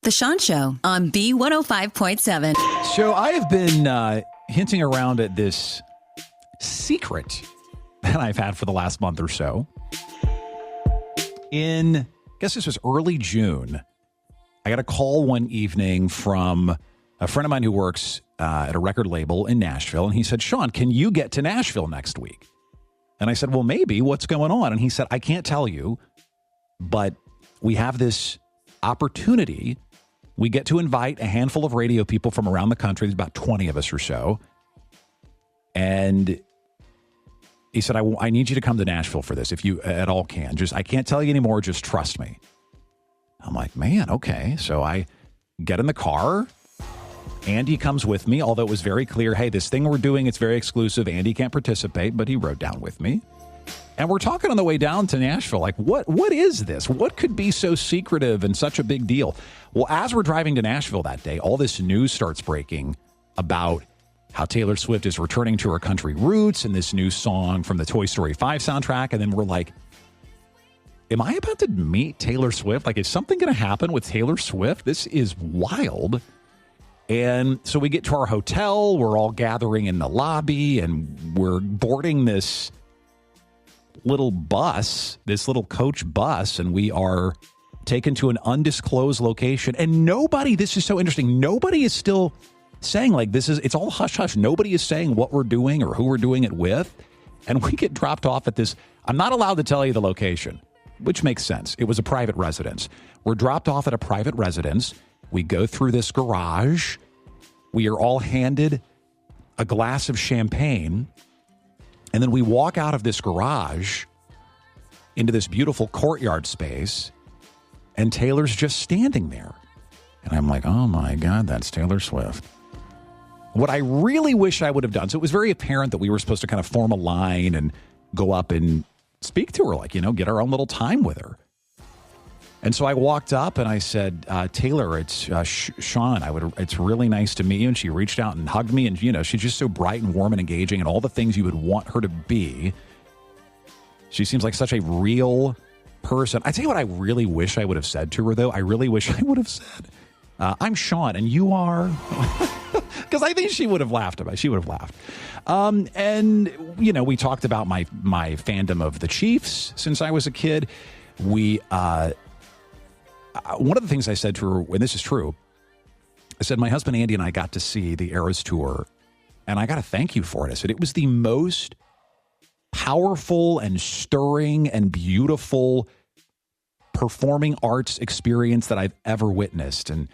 The Sean Show on B105.7. So I have been hinting around at this secret that I've had for the last month or so. I guess this was early June, I got a call one evening from a friend of mine who works at a record label in Nashville. And he said, Sean, can you get to Nashville next week? And I said, well, maybe. What's going on? And he said, I can't tell you, but we have this opportunity. We get to invite a handful of radio people from around the country. There's about 20 of us or so. And he said, I need you to come to Nashville for this if you at all can. I can't tell you anymore. Just trust me. I'm like, man, okay. So I get in the car. Andy comes with me, although it was very clear, hey, this thing we're doing, it's very exclusive. Andy can't participate, but he rode down with me. And we're talking on the way down to Nashville, like, what is this? What could be so secretive and such a big deal? Well, as we're driving to Nashville that day, all this news starts breaking about how Taylor Swift is returning to her country roots and this new song from the Toy Story 5 soundtrack. And then we're like, am I about to meet Taylor Swift? Like, is something going to happen with Taylor Swift? This is wild. And so we get to our hotel. We're all gathering in the lobby, and we're boarding this little bus, this little coach bus, and we are taken to an undisclosed location. And nobody, this is so interesting, nobody is still saying, like, it's all hush-hush. Nobody is saying what we're doing or who we're doing it with. And we get dropped off at this, I'm not allowed to tell you the location, which makes sense. It was a private residence. We're dropped off at a private residence. We go through this garage. We are all handed a glass of champagne. And then we walk out of this garage into this beautiful courtyard space, and Taylor's just standing there. And I'm like, oh my God, that's Taylor Swift. What I really wish I would have done, so it was very apparent that we were supposed to kind of form a line and go up and speak to her, like, get our own little time with her. And so I walked up and I said, Taylor, it's Sean. It's really nice to meet you. And she reached out and hugged me. And, she's just so bright and warm and engaging and all the things you would want her to be. She seems like such a real person. I tell you what I really wish I would have said to her, though. I really wish I would have said, I'm Sean and you are... Because I think she would have laughed about it. She would have laughed. And, we talked about my fandom of the Chiefs since I was a kid. One of the things I said to her, and this is true, I said, my husband Andy and I got to see the Eras Tour, and I got to thank you for it. I said, it was the most powerful and stirring and beautiful performing arts experience that I've ever witnessed. And,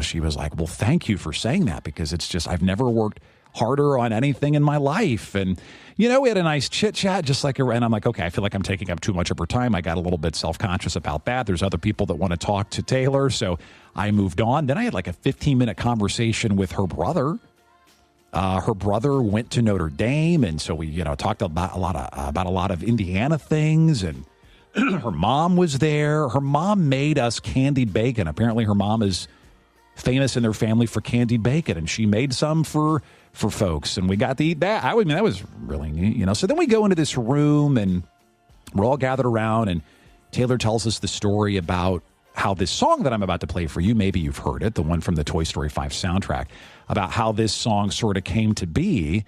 she was like, well, thank you for saying that, because it's just, I've never worked harder on anything in my life. And, we had a nice chit chat, just like, and I'm like, okay, I feel like I'm taking up too much of her time. I got a little bit self-conscious about that. There's other people that want to talk to Taylor. So I moved on. Then I had like a 15-minute conversation with her brother. Her brother went to Notre Dame. And so we, talked about a lot of Indiana things. And her mom was there. Her mom made us candied bacon. Apparently her mom is famous in their family for candied bacon, and she made some for folks, and we got to eat that. That was really neat, So then we go into this room, and we're all gathered around, and Taylor tells us the story about how this song that I'm about to play for you, maybe you've heard it, the one from the Toy Story 5 soundtrack, about how this song sort of came to be.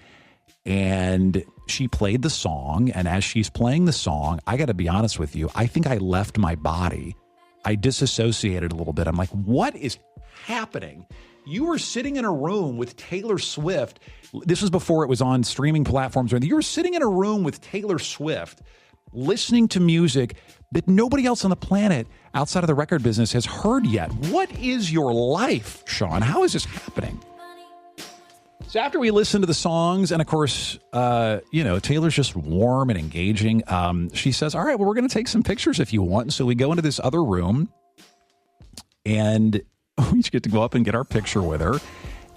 And she played the song, and as she's playing the song, I got to be honest with you, I think I left my body. I disassociated a little bit. I'm like, what is happening? You were sitting in a room with Taylor Swift. This was before it was on streaming platforms. You were sitting in a room with Taylor Swift, listening to music that nobody else on the planet outside of the record business has heard yet. What is your life, Sean? How is this happening? So after we listen to the songs, and of course, Taylor's just warm and engaging, she says, all right, well, we're going to take some pictures if you want. And so we go into this other room, and we get to go up and get our picture with her.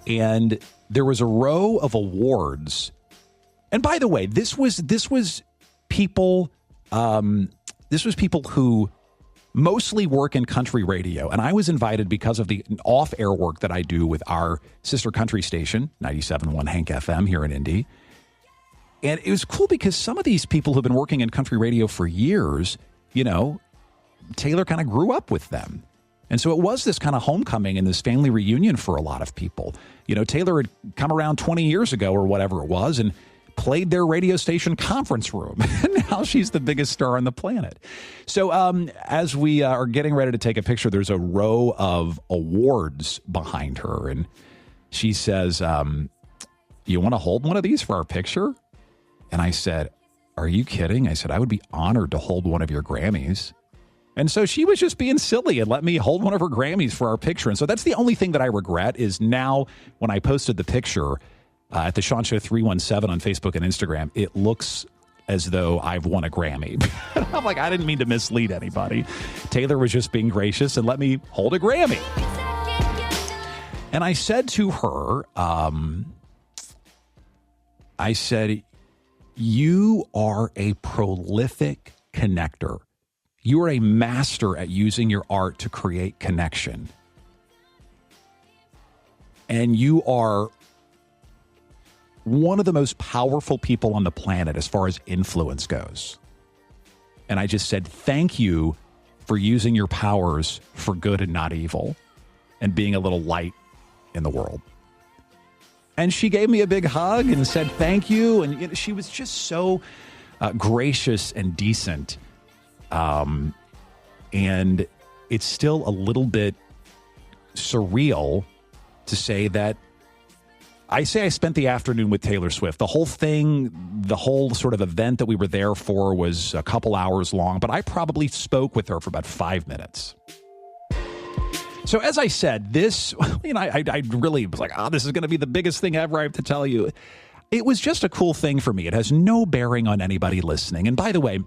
And there was a row of awards. And by the way, this was people who mostly work in country radio. And I was invited because of the off-air work that I do with our sister country station, 97.1 Hank FM here in Indy. And it was cool because some of these people who've been working in country radio for years, Taylor kind of grew up with them. And so it was this kind of homecoming and this family reunion for a lot of people. You know, Taylor had come around 20 years ago or whatever it was and played their radio station conference room. And now she's the biggest star on the planet. So as we are getting ready to take a picture, there's a row of awards behind her. And she says, you want to hold one of these for our picture? And I said, are you kidding? I said, I would be honored to hold one of your Grammys. And so she was just being silly and let me hold one of her Grammys for our picture. And so that's the only thing that I regret is now when I posted the picture at the Sean Show 317 on Facebook and Instagram, it looks as though I've won a Grammy. I'm like, I didn't mean to mislead anybody. Taylor was just being gracious and let me hold a Grammy. And I said to her, I said, you are a prolific connector. You are a master at using your art to create connection. And you are one of the most powerful people on the planet as far as influence goes. And I just said, thank you for using your powers for good and not evil and being a little light in the world. And she gave me a big hug and said, thank you. And you know, she was just so gracious and decent. And it's still a little bit surreal to say that I spent the afternoon with Taylor Swift. The whole thing, the whole sort of event that we were there for was a couple hours long, but I probably spoke with her for about 5 minutes. So as I said, this, you know, I really was like, this is going to be the biggest thing ever I have to tell you. It was just a cool thing for me. It has no bearing on anybody listening. And by the way,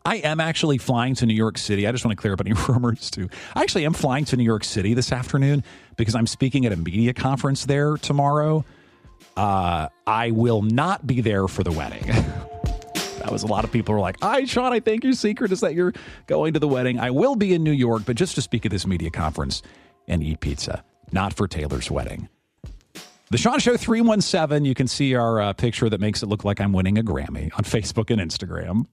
I am actually flying to New York City. I just want to clear up any rumors too. I actually am flying to New York City this afternoon because I'm speaking at a media conference there tomorrow. I will not be there for the wedding. That was a lot of people were like, hi, Sean, I think your secret is that you're going to the wedding. I will be in New York, but just to speak at this media conference and eat pizza, not for Taylor's wedding. The Sean Show 317, you can see our picture that makes it look like I'm winning a Grammy on Facebook and Instagram.